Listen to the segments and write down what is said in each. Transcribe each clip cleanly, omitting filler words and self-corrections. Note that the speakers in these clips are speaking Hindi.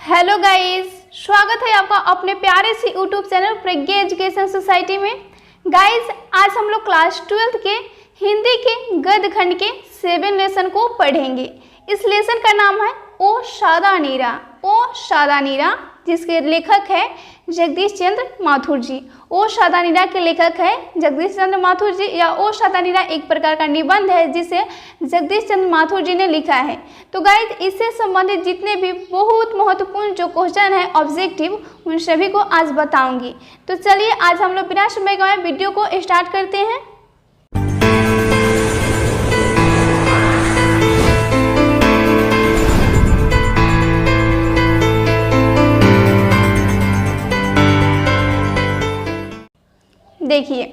हेलो गाइस, स्वागत है आपका अपने प्यारे से यूट्यूब चैनल प्रज्ञा एजुकेशन सोसाइटी में। गाइस, आज हम लोग क्लास 12th के हिंदी के गद्य खंड के 7 लेसन को पढ़ेंगे। इस लेसन का नाम है ओ शादा नीरा। ओ शादा नीरा, जिसके लेखक है जगदीश चंद्र माथुर जी। ओ शादा नीरा के लेखक है जगदीश चंद्र माथुर जी, या ओ शादा नीरा एक प्रकार का निबंध है जिसे जगदीश चंद्र माथुर जी ने लिखा है। तो गाइस, इससे संबंधित जितने भी बहुत महत्वपूर्ण जो क्वेश्चन है ऑब्जेक्टिव, उन सभी को आज बताऊंगी। तो चलिए आज हम लोग बिना समय गवाए वीडियो को स्टार्ट करते हैं। देखिए,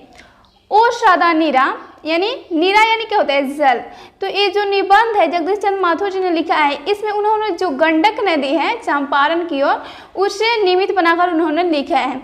ओ शादा नीरा यानी नीरा यानी क्या होता है, जल। तो ये जो निबंध है जगदीश चंद्र माथुर जी ने लिखा है, इसमें उन्होंने जो गंडक नदी है चंपारण की ओर, उसे निमित्त बनाकर उन्होंने लिखा है।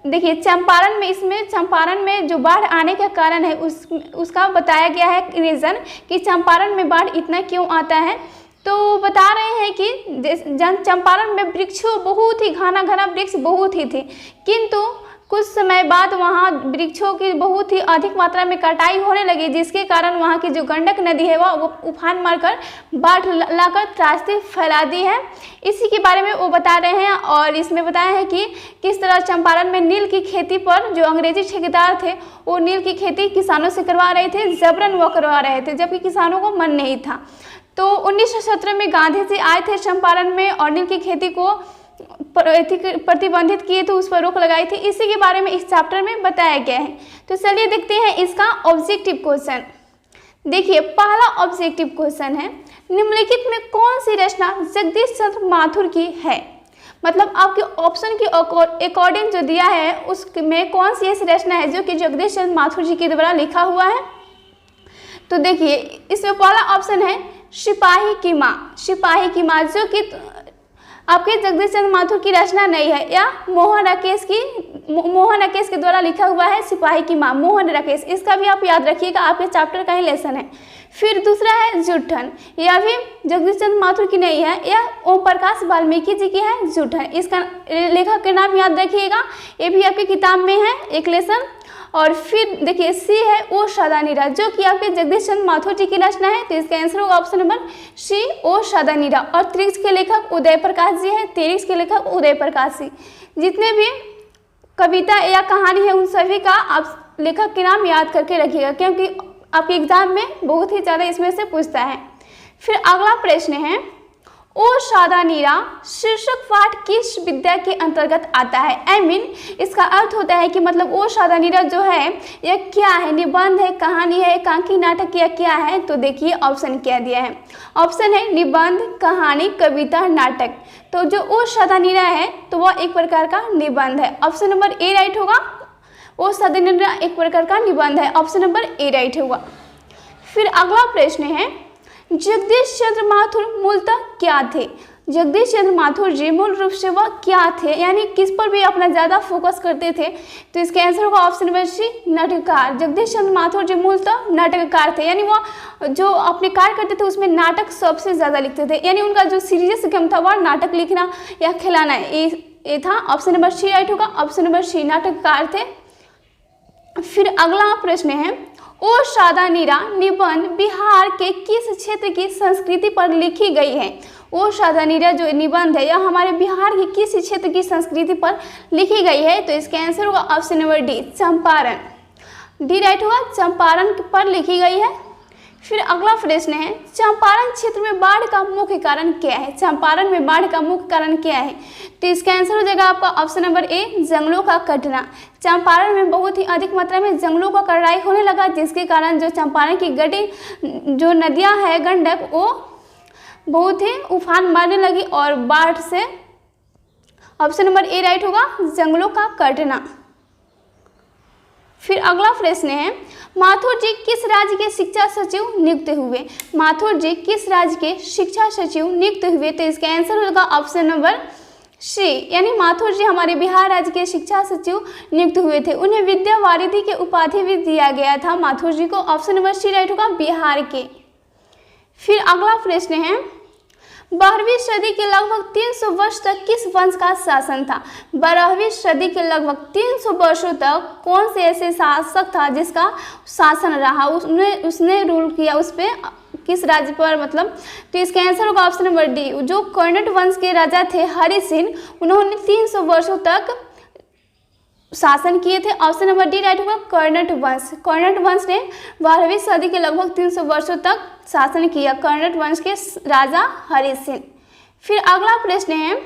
देखिए, चंपारण में जो बाढ़ आने का कारण है उसका बताया गया है रीज़न कि चंपारण में बाढ़ इतना क्यों आता है। तो बता रहे हैं कि चंपारण में वृक्षों बहुत ही घना वृक्ष बहुत ही थे, किंतु कुछ समय बाद वहाँ वृक्षों की बहुत ही अधिक मात्रा में कटाई होने लगी, जिसके कारण वहाँ की जो गंडक नदी है वो उफान मारकर बाढ़ लाकर त्रासदी फैला दी है। इसी के बारे में वो बता रहे हैं। और इसमें बताया है कि किस तरह चंपारण में नील की खेती पर जो अंग्रेजी ठेकेदार थे वो नील की खेती किसानों से करवा रहे थे, जबरन वो करवा रहे थे, जबकि किसानों को मन नहीं था। तो 1917 में गांधी जी आए थे चंपारण में और नील की खेती को प्रतिबंधित किए, तो उस पर रोक लगाई थी। इसी के बारे में इस चैप्टर में बताया गया है। तो चलिए देखते हैं इसका ऑब्जेक्टिव क्वेश्चन। देखिए, पहला ऑब्जेक्टिव क्वेश्चन है, निम्नलिखित में कौन सी रचना जगदीश चंद्र माथुर की है। मतलब आपके ऑप्शन के अकॉर्डिंग जो दिया है उसमें कौन सी ऐसी रचना है जो कि जगदीश चंद्र माथुर जी के द्वारा लिखा हुआ है। तो देखिए, इसमें पहला ऑप्शन है सिपाही की माँ। सिपाही की माँ जो कि आपके जगदीश चंद्र माथुर की रचना नहीं है, या मोहन राकेश के द्वारा लिखा हुआ है सिपाही की माँ, मोहन राकेश। इसका भी आप याद रखिएगा, आपके चैप्टर का ही लेसन है। फिर दूसरा है जूठन, यह भी जगदीश चंद्र माथुर की नहीं है, यह ओम प्रकाश वाल्मीकि जी की है जूठन। इसका लेखक के नाम याद रखिएगा, ये भी आपके किताब में है एक लेसन। और फिर देखिए, सी है ओ शादा नीरा, जो कि आपके जगदीश चंद्र माथुर जी की रचना है। तो इसका आंसर होगा ऑप्शन नंबर सी, ओ शादा नीरा। और त्रिक्ष के लेखक उदय प्रकाश जी हैं, त्रिक्ष के लेखक उदय प्रकाश जी। जितने भी कविता या कहानी है उन सभी का आप लेखक के नाम याद करके रखिएगा, क्योंकि आपके एग्जाम में बहुत ही ज़्यादा इसमें से पूछता है। फिर अगला प्रश्न है, ओ शादा नीरा शीर्षक पाठ किस विद्या के अंतर्गत आता है। आई मीन इसका अर्थ होता है कि मतलब ओ शादा नीरा जो है यह क्या है, निबंध है, कहानी है, एकांकी नाटक या क्या है। तो देखिए ऑप्शन क्या दिया है। ऑप्शन है निबंध, कहानी, कविता, नाटक। तो जो ओ शादा नीरा है तो वह एक प्रकार का निबंध है। ऑप्शन नंबर ए राइट होगा। ओ शादा नीरा एक प्रकार का निबंध है, ऑप्शन नंबर ए राइट होगा। फिर अगला प्रश्न है, जगदीश चंद्र माथुर मूलतः क्या थे। जगदीश चंद्र माथुर जी मूल रूप से वह क्या थे, यानी किस पर भी अपना ज़्यादा फोकस करते थे। तो इसका आंसर होगा ऑप्शन नंबर सी, नाटककार। जगदीश चंद्र माथुर जी मूलतः नाटककार थे, यानी वह जो अपने कार्य करते थे उसमें नाटक सबसे ज़्यादा लिखते थे। यानी उनका जो सीरियस काम था वह नाटक लिखना या खिलाना, ये था। ऑप्शन नंबर सी राइट होगा, ऑप्शन नंबर सी, नाटककार थे। फिर अगला प्रश्न है, ओ शादा नीरा निबंध बिहार के किस क्षेत्र की संस्कृति पर लिखी गई है। ओ शादा नीरा जो निबंध है यह हमारे बिहार के किस क्षेत्र की संस्कृति पर लिखी गई है। तो इसका आंसर होगा option number D, Champaran. D right होगा, चंपारण पर लिखी गई है। फिर अगला प्रश्न है, चंपारण क्षेत्र में बाढ़ का मुख्य कारण क्या है। चंपारण में बाढ़ का मुख्य कारण क्या है। तो इसका आंसर हो जाएगा आपका ऑप्शन नंबर ए, जंगलों का कटना। चंपारण में बहुत ही अधिक मात्रा में जंगलों का कटाई होने लगा, जिसके कारण जो चंपारण की जो नदियां है गंडक, वो बहुत ही उफान मारने लगी और बाढ़ से ऑप्शन नंबर ए राइट होगा, जंगलों का कटना। फिर अगला प्रश्न है, माथुर जी किस राज्य के शिक्षा सचिव नियुक्त हुए। माथुर जी किस राज्य के शिक्षा सचिव नियुक्त हुए। तो इसका आंसर होगा ऑप्शन नंबर सी, यानी माथुर जी हमारे बिहार राज्य के शिक्षा सचिव नियुक्त हुए थे। उन्हें विद्या वारिधि के उपाधि भी दिया गया था माथुर जी को। ऑप्शन नंबर सी राइट होगा, बिहार के। फिर अगला प्रश्न है, 12वीं सदी के लगभग 300 वर्ष तक किस वंश का शासन था? 12वीं सदी के लगभग 300 वर्षों तक कौन से ऐसे शासक था जिसका शासन रहा, उसने रूल किया, उस पर किस राज्य पर, मतलब? तो इसका आंसर होगा ऑप्शन नंबर डी, जो कर्णट वंश के राजा थे हरि सिंह, उन्होंने 300 वर्षों तक शासन किए थे। ऑप्शन नंबर डी राइट होगा, कर्णट वंश। कर्णट वंश ने 12वीं सदी के लगभग 300 वर्षों तक शासन किया, कर्णट वंश के राजा हरि सिंह। फिर अगला प्रश्न है,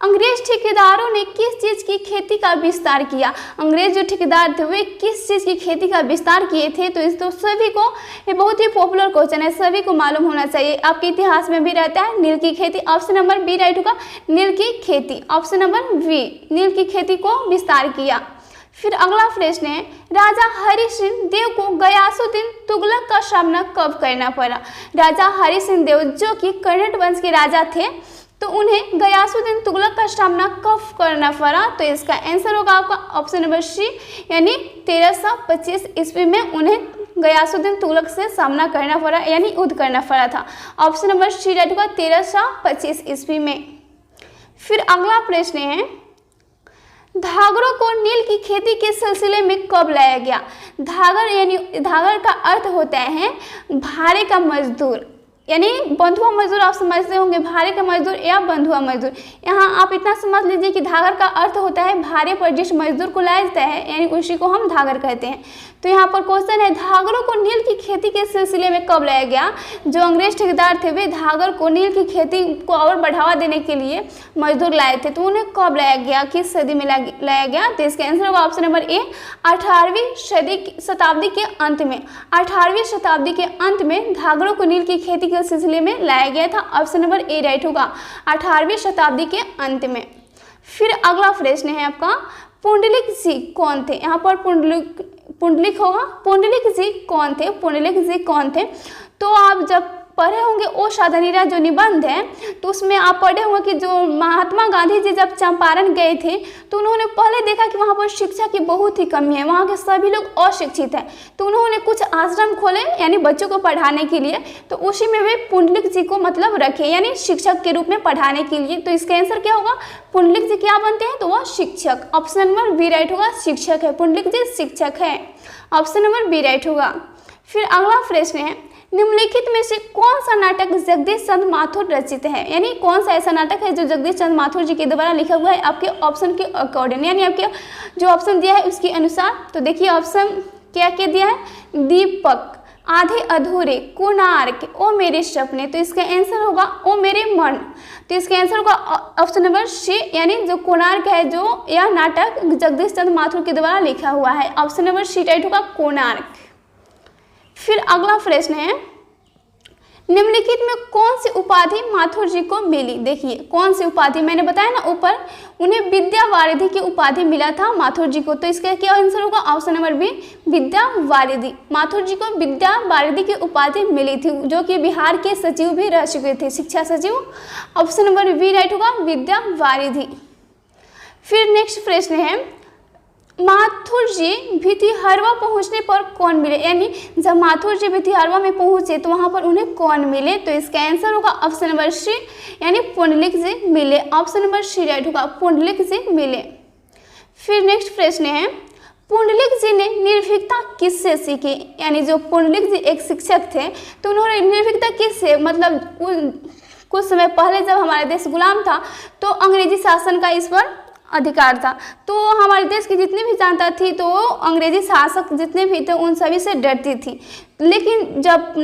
अंग्रेज ठेकेदारों ने किस चीज़ की खेती का विस्तार किया? अंग्रेज जो ठेकेदार थे वे किस चीज़ की खेती का विस्तार किए थे? तो इस तो सभी को, ये बहुत ही पॉपुलर क्वेश्चन है, सभी को मालूम होना चाहिए, आपके इतिहास में भी रहता है। नील की खेती, ऑप्शन नंबर बी राइट होगा, नील की खेती। ऑप्शन नंबर बी, नील की खेती को विस्तार किया। फिर अगला प्रश्न है, राजा हरि सिंह देव को गयासुद्दीन तुगलक का सामना कब करना पड़ा? राजा हरि सिंह देव जो कि कर्णट वंश के राजा थे, तो उन्हें गयासुद्दीन तुगलक का सामना कब करना पड़ा? तो इसका आंसर होगा आपका ऑप्शन नंबर सी, यानी 1325 ईस्वी में उन्हें गयासुद्दीन तुगलक से सामना करना पड़ा, यानी युद्ध करना पड़ा था। ऑप्शन नंबर सी राइट होगा, 1325 ईस्वी में। फिर अगला प्रश्न है, धागरों को नील की खेती के सिलसिले में कब लाया गया? धागर, यानी धागर का अर्थ होता है भारे का मजदूर, यानी बंधुआ मजदूर, आप समझते होंगे, भारे का मजदूर या बंधुआ मजदूर। यहाँ आप इतना समझ लीजिए कि धागर का अर्थ होता है भारे पर जिस मजदूर को लाया जाता है, यानी उसी को हम धागर कहते हैं। तो यहाँ पर क्वेश्चन है, धागरों को नील की खेती के सिलसिले में कब लाया गया? जो अंग्रेज ठेकेदार थे वे धागर को, नील की खेती को और बढ़ावा देने के लिए मजदूर लाए थे, तो उन्हें कब लाया गया, किस सदी में लाया गया? तो इसका आंसर होगा ऑप्शन नंबर ए, 18वीं शताब्दी के अंत में। 18वीं शताब्दी के अंत में धागरों को नील की खेती के सिलसिले में लाया गया था। ऑप्शन नंबर ए राइट होगा, 18वीं शताब्दी के अंत में। फिर अगला प्रश्न है आपका, पुंडलिक जी कौन थे? यहाँ पर पुंडलिक होगा, पुंडलिक जी कौन थे? पुंडलिक जी कौन थे? तो आप जब पढ़े होंगे ओ साधनीरा जो निबंध है, तो उसमें आप पढ़े होंगे कि जो महात्मा गांधी जी जब चंपारण गए थे, तो उन्होंने पहले देखा कि वहाँ पर शिक्षा की बहुत ही कमी है, वहाँ के सभी लोग अशिक्षित हैं, तो उन्होंने कुछ आश्रम खोले, यानी बच्चों को पढ़ाने के लिए, तो उसी में वे पुंडलिक जी को मतलब रखे, यानी शिक्षक के रूप में पढ़ाने के लिए। तो इसका आंसर क्या होगा? पुंडलिक जी क्या बनते हैं? तो वह शिक्षक। ऑप्शन नंबर बी राइट होगा, शिक्षक है, पुंडलिक जी शिक्षक है। ऑप्शन नंबर बी राइट होगा। फिर अगला प्रश्न है, निम्नलिखित में से कौन सा नाटक जगदीश चंद्र माथुर रचित है? यानी कौन सा ऐसा नाटक है जो जगदीश चंद्र माथुर जी के द्वारा लिखा हुआ है आपके ऑप्शन के अकॉर्डिंग, यानी आपके जो ऑप्शन दिया है उसके अनुसार। तो देखिए ऑप्शन क्या क्या दिया है, दीपक, आधे अधूरे, कोणार्क, ओ मेरे सपने। तो इसका आंसर होगा ओ मेरे मन। तो इसका आंसर होगा ऑप्शन नंबर सी, यानी जो कोणार्क है, जो यह नाटक जगदीश चंद्र माथुर के द्वारा लिखा हुआ है। ऑप्शन नंबर सी राइट होगा, कोणार्क। फिर अगला प्रश्न है, निम्नलिखित में कौन सी उपाधि माथुर जी को मिली? देखिए कौन सी उपाधि, मैंने बताया ना ऊपर, उन्हें विद्या वारिधि की उपाधि मिला था माथुर जी को। तो इसका क्या आंसर होगा? ऑप्शन नंबर बी, विद्या वारिधि। माथुर जी को विद्या वारिधि की उपाधि मिली थी, जो कि बिहार के सचिव भी रह चुके थे, शिक्षा सचिव। ऑप्शन नंबर बी राइट होगा, विद्या वारिधि। फिर नेक्स्ट प्रश्न है, माथुर जी भितिहरवा पहुंचने पर कौन मिले? यानी जब माथुर जी भितिहरवा में पहुंचे तो वहां पर उन्हें कौन मिले? तो इसका आंसर होगा ऑप्शन नंबर सी, यानी पुंडलिक जी मिले। ऑप्शन नंबर सी राइट होगा, पुंडलिक जी मिले। फिर नेक्स्ट प्रश्न है, पुंडलिक जी ने निर्भीकता किससे सीखी? यानी जो पुंडलिक जी एक शिक्षक थे, तो उन्होंने निर्भीकता किससे, मतलब कुछ समय पहले जब हमारा देश गुलाम था तो अंग्रेजी शासन का इस पर अधिकार था, तो हमारे देश की जितनी भी जनता थी तो अंग्रेजी शासक जितने भी थे उन सभी से डरती थी। लेकिन जब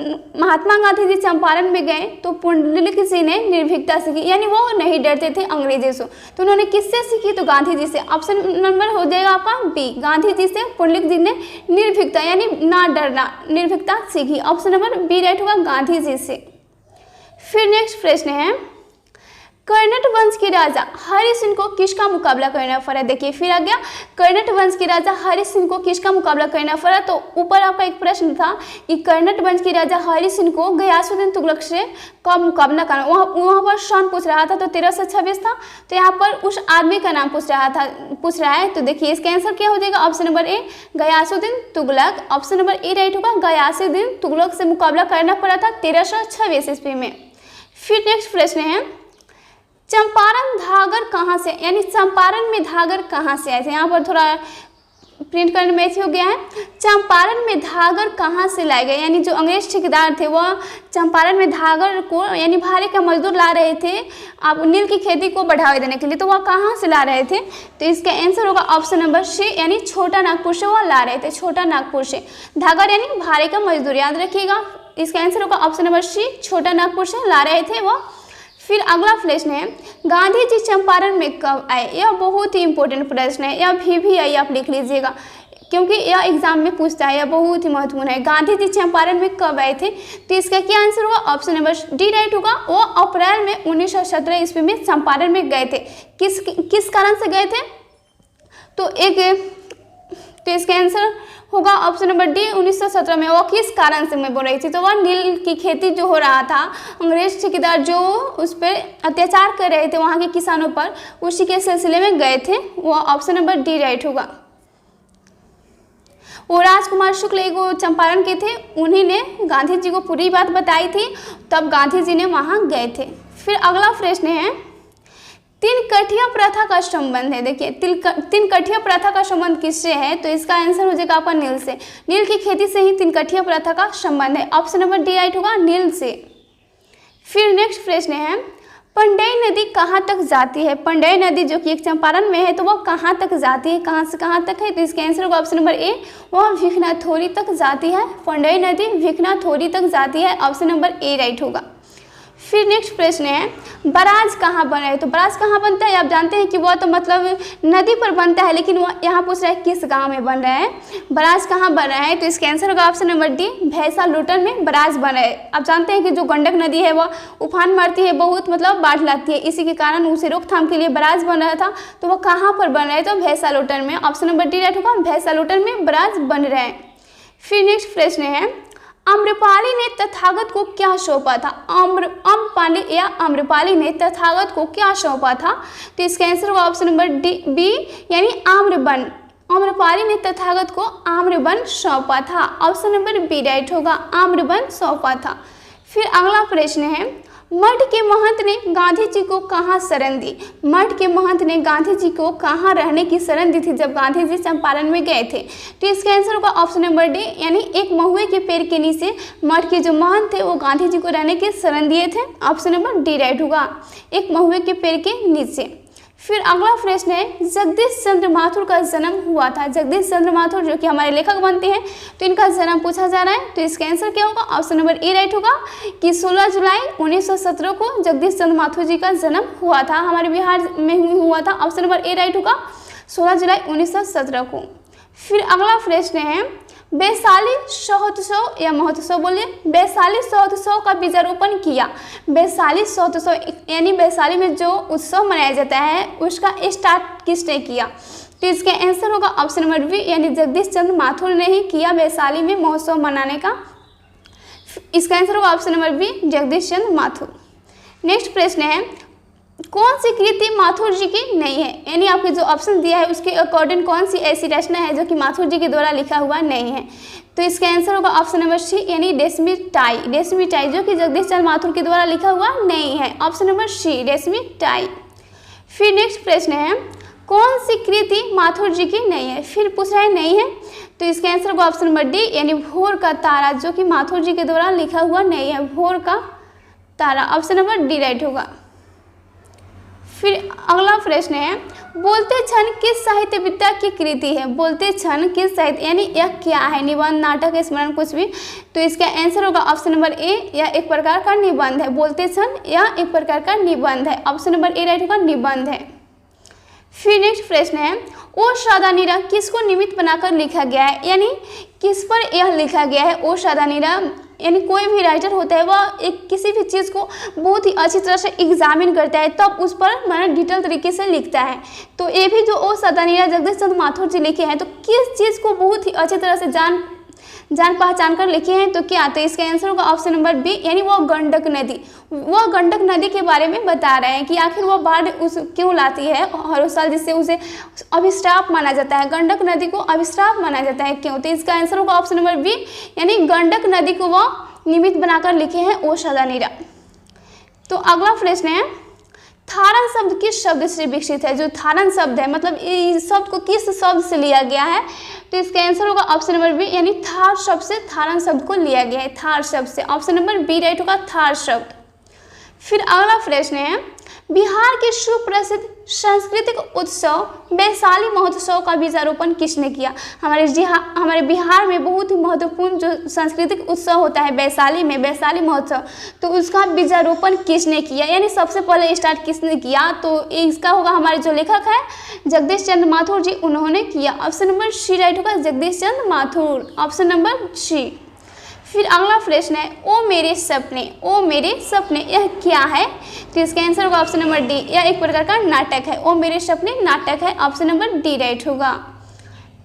महात्मा गांधी जी चंपारण में गए तो पुंडलिक जी ने निर्भीकता सीखी, यानी वो नहीं डरते थे अंग्रेजों से। तो उन्होंने किससे सीखी? तो गांधी जी से। ऑप्शन नंबर हो जाएगा आपका बी, गांधी जी से पुंडलिक जी ने निर्भीकता यानी ना डरना, निर्भीकता सीखी। ऑप्शन नंबर बी राइट होगा, गांधी जी से। फिर नेक्स्ट प्रश्न है, कर्णट वंश के राजा हरि सिंह को किसका मुकाबला करना पड़ा? देखिए फिर आ गया, कर्णट वंश के राजा हरि सिंह को किसका मुकाबला करना पड़ा? तो ऊपर आपका एक प्रश्न था कि कर्णट वंश के राजा हरि सिंह को गयासुद्दीन तुगलक से कब मुकाबला करना, वहाँ पर सन पूछ रहा था, तो 1326 था। तो यहाँ पर उस आदमी का नाम पूछ रहा है। तो देखिए इसका आंसर क्या हो जाएगा? Option number A, Ghiyasuddin Tughlaq. Option number A right होगा, गयासुद्दीन तुगलक से मुकाबला करना पड़ा था 1326 ईस्वी में। फिर नेक्स्ट प्रश्न है चंपारण धागर कहाँ से, यानी चंपारण में धागर कहाँ से आए थे। यहाँ पर थोड़ा प्रिंट करने में ऐसे हो गया है, चंपारण में धागर कहाँ से लाए गए, यानी जो अंग्रेज ठेकेदार थे वह चंपारण में धागर को यानी भारे का मजदूर ला रहे थे आप नील की खेती को बढ़ावा देने के लिए, तो वह कहाँ से ला रहे थे। तो इसका आंसर होगा ऑप्शन नंबर सी, यानी छोटा नागपुर से वह ला रहे थे, छोटा नागपुर से। धागर यानी भारे का मजदूर, याद रखिएगा। इसका आंसर होगा ऑप्शन नंबर सी, छोटा नागपुर से ला रहे थे वह। फिर अगला प्रश्न है गांधी जी चंपारण में कब आए। यह बहुत ही इंपॉर्टेंट प्रश्न है, यह भी आई आप लिख लीजिएगा क्योंकि यह एग्जाम में पूछता है, यह बहुत ही महत्वपूर्ण है। गांधी जी चंपारण में कब आए थे, तो इसका क्या आंसर होगा, ऑप्शन नंबर डी राइट होगा। वो अप्रैल में 1917 ईस्वी में चंपारण में गए थे। किस कारण से गए थे, तो इसका आंसर होगा ऑप्शन नंबर डी 1917 में। वो किस कारण से मैं बोल रही थी, तो वह नील की खेती जो हो रहा था, अंग्रेज ठेकेदार जो उस पर अत्याचार कर रहे थे वहाँ के किसानों पर, उसी के सिलसिले में गए थे। वह ऑप्शन नंबर डी राइट होगा। वो राजकुमार शुक्ल एगो चंपारण के थे, उन्हीं ने गांधी जी को पूरी बात बताई थी, तब गांधी जी ने वहाँ गए थे। फिर अगला प्रश्न है तीन कठिया प्रथा का संबंध है। देखिए तीन कठिया प्रथा का संबंध किससे है, तो इसका आंसर हो जाएगा आपका नील से। नील की खेती से ही तीन कठिया प्रथा का संबंध है, ऑप्शन नंबर डी राइट होगा, नील से। फिर नेक्स्ट प्रश्न है पंडई नदी कहाँ तक जाती है। पंडई नदी जो कि एक चंपारण में है, तो वह कहाँ तक जाती है, कहाँ से कहाँ तक है, तो इसके आंसर होगा ऑप्शन नंबर ए, वह भिखनाथोरी तक जाती है। पंडई नदी भिखनाथोरी तक जाती है, ऑप्शन नंबर ए राइट होगा। फिर नेक्स्ट प्रश्न है बराज कहाँ बना है, तो बराज कहाँ बनता है, आप जानते हैं कि वह तो मतलब नदी पर बनता है, लेकिन वह यहाँ पूछ रहा है किस गांव में बन रहा है, बराज कहाँ बन रहा है, तो इसका आंसर होगा ऑप्शन नंबर डी, भैंसा लुटन में बराज बना है। आप जानते हैं कि जो गंडक नदी है वह उफान मारती है, बहुत मतलब बाढ़ लाती है, इसी के कारण उसे रोकथाम के लिए बराज बन रहा था, तो वह कहाँ पर बन रहा है, तो भैंसा लुटन में, ऑप्शन नंबर डी राइट होगा, भैंसा लुटन में बराज बन रहा है। फिर नेक्स्ट प्रश्न है आम्रपाली ने तथागत को क्या सौंपा था। अम्रपाली या आम्रपाली ने तथागत को क्या सौंपा था, तो इसका आंसर होगा ऑप्शन नंबर डी बी, यानी आम्रवन। आम्रपाली ने तथागत को आम्रवन सौंपा था, ऑप्शन नंबर बी राइट होगा, आम्रवन सौंपा था। फिर अगला प्रश्न है मठ के महंत ने गांधी जी को कहाँ शरण दी। मठ के महंत ने गांधी जी को कहाँ रहने की शरण दी थी जब गांधी जी चंपारण में गए थे, तो इसका आंसर होगा ऑप्शन नंबर डी, यानी एक महुए के पेड़ के नीचे मठ के जो महंत थे वो गांधी जी को रहने की शरण दिए थे, ऑप्शन नंबर डी राइट होगा, एक महुए के पेड़ के नीचे। फिर अगला प्रश्न है जगदीश चंद्र माथुर का जन्म हुआ था। जगदीश चंद्र माथुर जो कि हमारे लेखक बनते हैं, तो इनका जन्म पूछा जा रहा है, तो इसका आंसर क्या होगा, ऑप्शन नंबर ए राइट होगा कि 16 जुलाई 1917 को जगदीश चंद्र माथुर जी का जन्म हुआ था, हमारे बिहार में हुआ था, ऑप्शन नंबर ए राइट होगा, 16 जुलाई 1917 को। फिर अगला प्रश्न है वैशाली महोत्सव या महोत्सव बोलिए, वैशाली महोत्सव का बीजारोपण किया। वैशाली महोत्सव यानी वैशाली में जो उत्सव मनाया जाता है उसका स्टार्ट किसने किया, तो इसका आंसर होगा ऑप्शन नंबर बी, यानी जगदीश चंद्र माथुर ने ही किया वैशाली में महोत्सव मनाने का, इसका आंसर होगा option number B, Jagdish Chandra Mathur. Next प्रश्न है कौन सी कृति माथुर जी की नहीं है, यानी आपके जो ऑप्शन दिया है उसके अकॉर्डिंग कौन सी ऐसी रचना है जो कि माथुर जी के द्वारा लिखा हुआ नहीं है, तो इसका आंसर होगा ऑप्शन नंबर सी, यानी रेशमी टाई। रेशमी टाई जो कि जगदीश चंद्र माथुर के द्वारा लिखा हुआ नहीं है, ऑप्शन नंबर सी, रेशमी टाई। फिर नेक्स्ट प्रश्न है कौन सी कृति माथुर जी की नहीं है, फिर पूछ रहा है नहीं है, तो इसका आंसर होगा ऑप्शन नंबर डी, यानी भोर का तारा जो कि माथुर जी के द्वारा लिखा हुआ नहीं है, भोर का तारा, ऑप्शन नंबर डी राइट होगा। फिर अगला प्रश्न है बोलते क्षण किस साहित्य विद्या की कृति है। बोलते क्षण किस साहित्य, यानी यह क्या है, निबंध, नाटक, स्मरण, कुछ भी, तो इसका आंसर होगा ऑप्शन नंबर ए, यह एक प्रकार का निबंध है। बोलते क्षण यह एक प्रकार का निबंध है, ऑप्शन नंबर ए राइट होगा, निबंध है। फिर नेक्स्ट प्रश्न है ओ सादा नीरा किसको निमित्त बनाकर लिखा गया है, यानी किस पर यह लिखा गया है। ओ सादा नीरा यानी कोई भी राइटर होता है वह एक किसी भी चीज़ को बहुत ही अच्छी तरह से एग्जामिन करता है, तब उस पर मैंने डिटेल तरीके से लिखता है। तो ये भी जो ओ सादा नीरा जगदीश चंद्र माथुर जी लिखे हैं, तो किस चीज़ को बहुत ही अच्छी तरह से जान पहचान कर लिखे हैं, तो क्या, तो इसका आंसर होगा ऑप्शन नंबर बी, यानी वो गंडक नदी। वह गंडक नदी के बारे में बता रहे हैं कि आखिर वो बाढ़ उस क्यों लाती है हर साल, जिससे उसे अभिश्राप माना जाता है, गंडक नदी को अभिश्राप माना जाता है, क्यों, तो इसका आंसर होगा ऑप्शन नंबर बी, यानी गंडक नदी को वो निमित्त बनाकर लिखे हैं ओ सादा नीरा। तो अगला प्रश्न है, थारन शब्द किस शब्द से विकसित है? जो थारन शब्द है मतलब इस शब्द को किस शब्द से लिया गया है? तो इसका आंसर होगा ऑप्शन नंबर बी, यानी थार शब्द से थारन शब्द को लिया गया है, थार शब्द से। ऑप्शन नंबर बी राइट होगा, थार शब्द। फिर अगला प्रश्न है, बिहार के सुप्रसिद्ध सांस्कृतिक उत्सव वैशाली महोत्सव का बीजारोपण किसने किया? हमारे बिहार में बहुत ही महत्वपूर्ण जो सांस्कृतिक उत्सव होता है वैशाली में, वैशाली महोत्सव, तो उसका बीजारोपण किसने किया, यानी सबसे पहले स्टार्ट किसने किया? तो इसका होगा हमारे जो लेखक है जगदीश चंद्र माथुर जी, उन्होंने किया। ऑप्शन नंबर सी राइट होगा, Jagdish Chandra Mathur. Option number C. फिर अगला प्रश्न है, ओ मेरे सपने, ओ मेरे सपने, यह क्या है? तो इसका आंसर होगा ऑप्शन नंबर डी, यह एक प्रकार का नाटक है। ओ मेरे सपने नाटक है। ऑप्शन नंबर डी राइट होगा।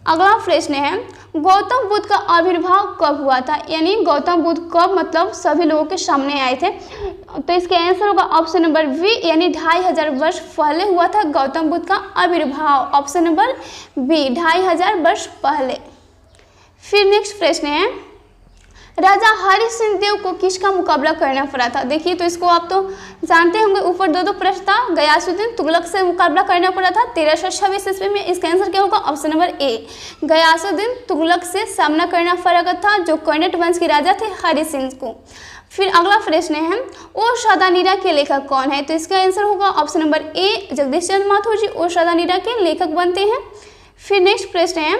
अगला प्रश्न है, गौतम बुद्ध का आविर्भाव कब हुआ था? यानी गौतम बुद्ध कब मतलब सभी लोगों के सामने आए थे? तो इसका आंसर होगा ऑप्शन नंबर बी, यानी 2500 वर्ष पहले हुआ था गौतम बुद्ध का आविर्भाव। ऑप्शन नंबर बी, 2500 वर्ष पहले। फिर नेक्स्ट प्रश्न है, राजा हरि सिंह देव को किसका मुकाबला करना पड़ा था? देखिए तो इसको आप तो जानते होंगे, ऊपर दो प्रश्न था। गयासुद्दीन तुगलक से मुकाबला करना पड़ा था 1326 ईस्वी में। इसका आंसर क्या होगा? Option number A, Ghiyasuddin Tughlaq से सामना करना पड़ा था जो कर्नाट वंश के राजा थे हरि सिंह को। फिर अगला प्रश्न है, ओ सादानीरा के लेखक कौन है? तो इसका आंसर होगा ऑप्शन नंबर ए, जगदीश चंद्र माथुर जी ओ सादानीरा के लेखक बनते हैं। फिर नेक्स्ट प्रश्न है,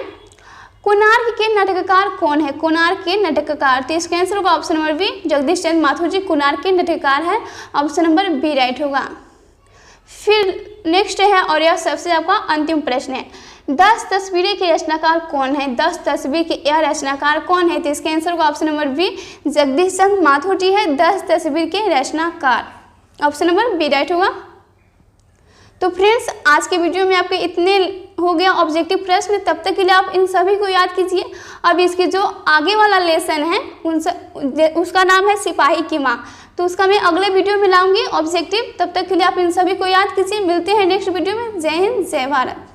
कोणार्क के नाटककार कौन है? कोणार्क के नाटककार, तो इसका आंसर होगा option number B, Jagdish Chandra Mathur जी कोणार्क के नाटककार है। ऑप्शन नंबर बी राइट होगा। फिर नेक्स्ट है, और यह सबसे आपका अंतिम प्रश्न है, 10 तस्वीरें के रचनाकार कौन है? 10 तस्वीर के यह रचनाकार कौन है? तो इसका आंसर होगा option number B, Jagdish Chandra Mathur जी है 10 तस्वीर के रचनाकार। ऑप्शन नंबर बी राइट होगा। तो फ्रेंड्स, आज के वीडियो में आपके इतने हो गया ऑब्जेक्टिव प्रश्न। तब तक के लिए आप इन सभी को याद कीजिए। अब इसके जो आगे वाला लेसन है उसका नाम है सिपाही की माँ, तो उसका मैं अगले वीडियो में लाऊंगी ऑब्जेक्टिव। तब तक के लिए आप इन सभी को याद कीजिए। मिलते हैं नेक्स्ट वीडियो में। जय हिंद, जय भारत।